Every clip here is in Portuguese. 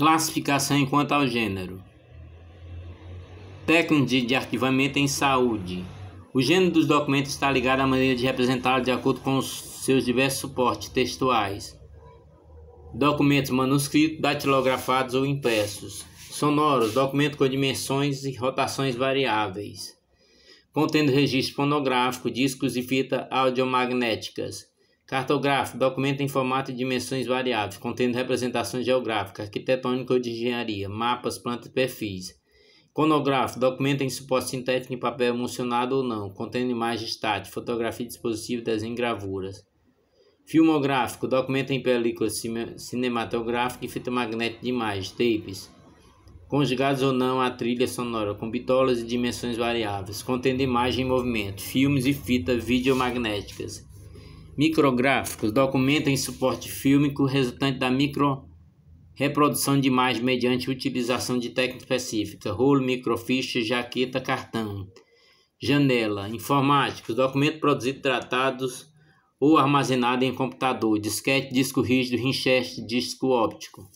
Classificação enquanto ao gênero. Técnica de arquivamento em saúde. O gênero dos documentos está ligado à maneira de representá-los de acordo com os seus diversos suportes textuais. Documentos manuscritos, datilografados ou impressos. Sonoros, documento com dimensões e rotações variáveis. Contendo registro fonográfico, discos e fitas audiomagnéticas. Cartográfico, documento em formato e dimensões variáveis, contendo representações geográficas, arquitetônica ou de engenharia, mapas, plantas e perfis. Iconográfico, documento em suporte sintético em papel emulsionado ou não, contendo imagem estática, fotografia de dispositivo, desenho e gravuras. Filmográfico, documento em película cinematográfica e fita magnética de imagens, tapes, conjugados ou não à trilha sonora, com bitolas e dimensões variáveis, contendo imagem em movimento, filmes e fitas videomagnéticas. Micrográficos, documento em suporte fílmico resultante da micro-reprodução de imagem mediante utilização de técnica específica, rolo, microficha, jaqueta, cartão. Janela, informáticos, documento produzido, tratados ou armazenado em computador, disquete, disco rígido, Winchester, disco óptico.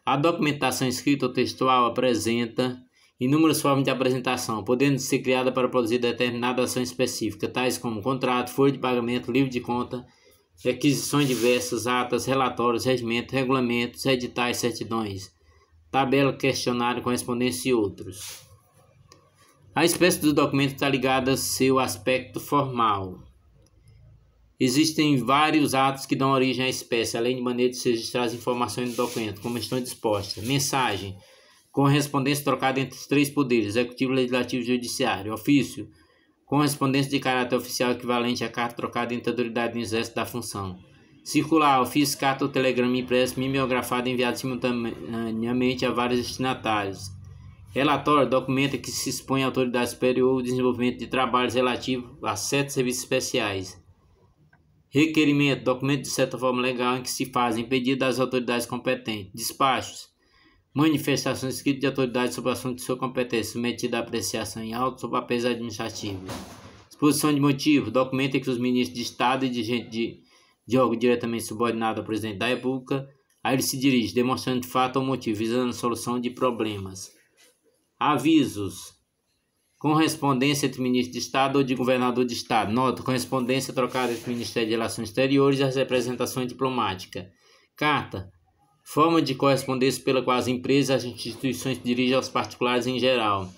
A documentação escrita ou textual apresenta inúmeras formas de apresentação, podendo ser criada para produzir determinada ação específica, tais como contrato, folha de pagamento, livro de conta, requisições diversas, atas, relatórios, regimentos, regulamentos, editais, certidões, tabela, questionário, correspondência e outros. A espécie do documento está ligada ao seu aspecto formal. Existem vários atos que dão origem à espécie, além de maneira de se registrar as informações no documento, como estão dispostas. Mensagem, correspondência trocada entre os três poderes, executivo, legislativo e judiciário. Ofício, correspondência de caráter oficial equivalente à carta trocada entre a autoridade no exercício da função. Circular, ofício, carta ou telegrama impresso, mimeografado e enviado simultaneamente a vários destinatários. Relatório, documento que se expõe à autoridade superior o desenvolvimento de trabalhos relativos a certos serviços especiais. Requerimento, documento de certa forma legal em que se fazem pedido às autoridades competentes. Despachos, manifestações escritas de autoridade sobre o assunto de sua competência, submetida à apreciação em autos ou papéis administrativos. Exposição de motivo, documento em que os ministros de Estado e dirigentes de órgão diretamente subordinado ao presidente da República a ele se dirige, demonstrando de fato ou motivo, visando a solução de problemas. Avisos, correspondência entre ministro de Estado ou de governador de Estado. Nota, correspondência trocada entre o Ministério de Relações Exteriores e as representações diplomáticas. Carta, forma de correspondência pela qual as empresas e as instituições se dirigem aos particulares em geral.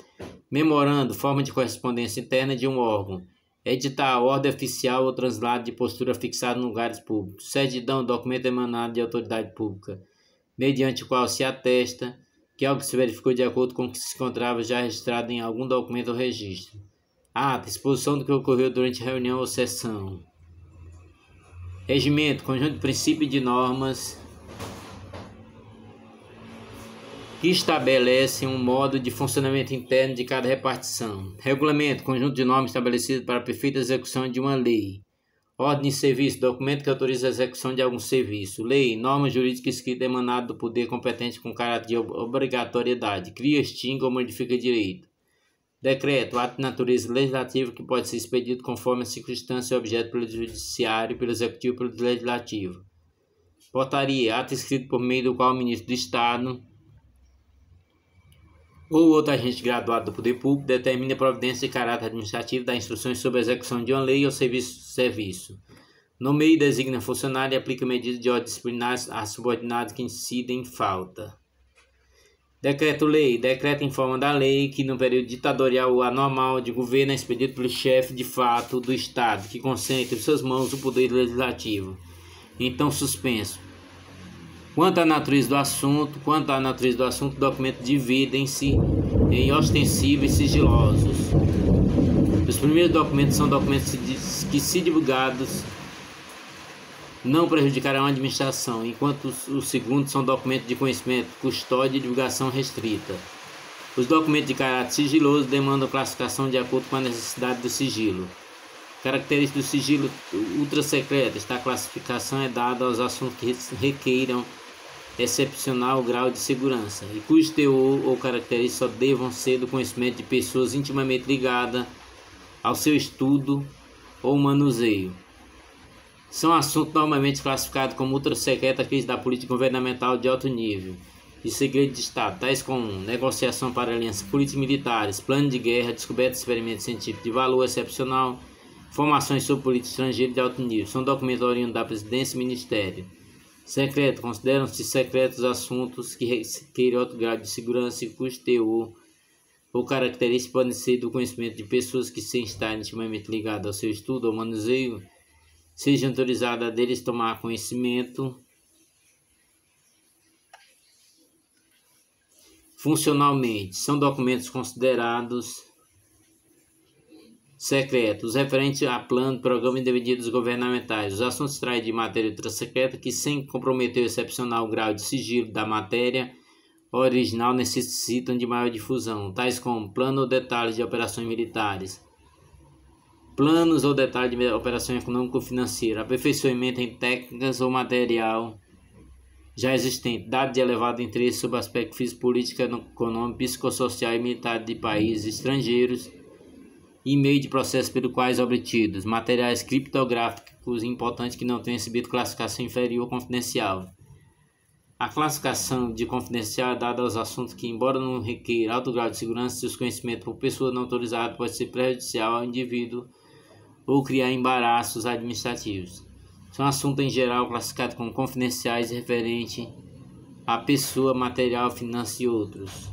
Memorando, forma de correspondência interna de um órgão. Edital, ordem oficial ou translado de postura fixado em lugares públicos. Certidão, documento emanado de autoridade pública, mediante o qual se atesta que algo se verificou de acordo com o que se encontrava já registrado em algum documento ou registro. Ata, exposição do que ocorreu durante reunião ou sessão. Regimento, conjunto de princípios e de normas que estabelecem um modo de funcionamento interno de cada repartição. Regulamento, conjunto de normas estabelecidas para a perfeita execução de uma lei. Ordem de serviço, documento que autoriza a execução de algum serviço. Lei, norma jurídica escrita emanada do poder competente com caráter de obrigatoriedade. Cria, extingue ou modifica direito. Decreto, ato de natureza legislativa que pode ser expedido conforme a circunstância e objeto pelo judiciário, pelo executivo e pelo legislativo. Portaria, ato escrito por meio do qual o ministro do Estado ou outro agente graduado do poder público determina a providência de caráter administrativo, dá instruções sobre a execução de uma lei ou serviço. Nomeia e designa funcionário e aplica medidas de ordem disciplinar a subordinados que incidem em falta. Decreto-lei, decreto em forma da lei que no período ditatorial ou anormal de governo é expedido pelo chefe de fato do Estado, que concentra em suas mãos o poder legislativo. Então suspenso. Quanto à natureza do assunto, documentos dividem-se em ostensivos e sigilosos. Os primeiros documentos são documentos que, se divulgados, não prejudicarão a administração, enquanto os segundos são documentos de conhecimento, custódia e divulgação restrita. Os documentos de caráter sigiloso demandam classificação de acordo com a necessidade do sigilo. Característica do sigilo ultrasecreto. Esta classificação é dada aos assuntos que requeiram excepcional grau de segurança e cujo teor ou características só devam ser do conhecimento de pessoas intimamente ligadas ao seu estudo ou manuseio. São assuntos normalmente classificados como ultrasecretos aqueles da política governamental de alto nível. de segredo de Estado, tais como negociação para alianças políticas militares, plano de guerra, descoberta de experimentos científicos de valor excepcional, informações sobre política estrangeira de alto nível, são documentos oriundos da presidência e ministério. Secreto, consideram-se secretos assuntos que requerem outro grau de segurança e cujo teor ou características podem ser do conhecimento de pessoas que, sem estar intimamente ligadas ao seu estudo ou manuseio, sejam autorizadas a deles tomar conhecimento. Funcionalmente, são documentos considerados secretos, referentes a plano, programa e medidas governamentais. Os assuntos extraídos de matéria ultrassecreta que, sem comprometer o excepcional grau de sigilo da matéria original, necessitam de maior difusão, tais como plano ou detalhes de operações militares, planos ou detalhes de operações econômico-financeiras, aperfeiçoamento em técnicas ou material já existente, dados de elevado interesse sobre aspecto físico, político, econômico, psicossocial e militar de países estrangeiros e meio de processos pelos quais obtidos, materiais criptográficos importantes que não tenham recebido classificação inferior ou confidencial. A classificação de confidencial é dada aos assuntos que, embora não requeira alto grau de segurança, seus conhecimentos por pessoa não autorizada pode ser prejudicial ao indivíduo ou criar embaraços administrativos. São assuntos em geral classificados como confidenciais referente à pessoa, material, finanças e outros,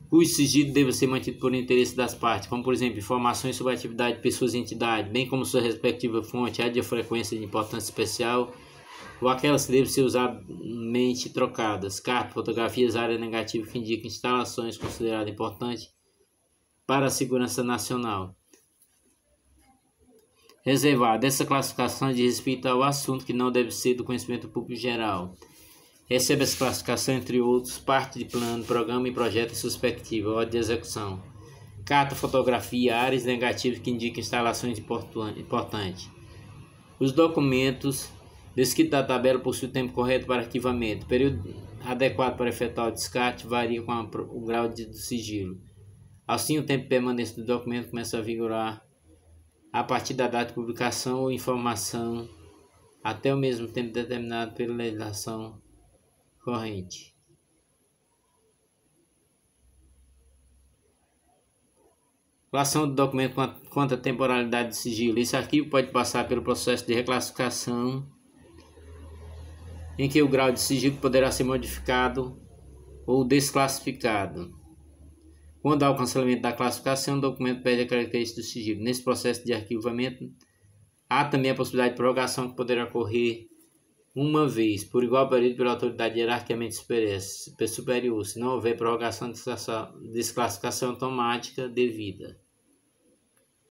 cujo sigilo deve ser mantido por interesse das partes, como por exemplo informações sobre a atividade de pessoas e entidades, bem como sua respectiva fonte, área de frequência de importância especial, ou aquelas que devem ser usadamente trocadas, cartas, fotografias, área negativa que indicam instalações consideradas importantes para a segurança nacional. Reservado. Essa classificação diz respeito ao assunto que não deve ser do conhecimento público geral. Recebe essa classificação, entre outros, parte de plano, programa e projeto e perspectiva, ordem de execução. Carta, fotografia, áreas negativas que indicam instalações importantes. Os documentos descritos da tabela possuem o tempo correto para arquivamento. O período adequado para efetuar o descarte varia com o grau de sigilo. Assim, o tempo de permanência do documento começa a vigorar a partir da data de publicação ou informação até o mesmo tempo determinado pela legislação corrente. Relação do documento quanto à temporalidade de sigilo. Esse arquivo pode passar pelo processo de reclassificação, em que o grau de sigilo poderá ser modificado ou desclassificado. Quando há o cancelamento da classificação, o documento perde a característica do sigilo. Nesse processo de arquivamento, há também a possibilidade de prorrogação que poderá ocorrer uma vez, por igual período, pela autoridade hierarquicamente superior, se não houver prorrogação de desclassificação automática devida.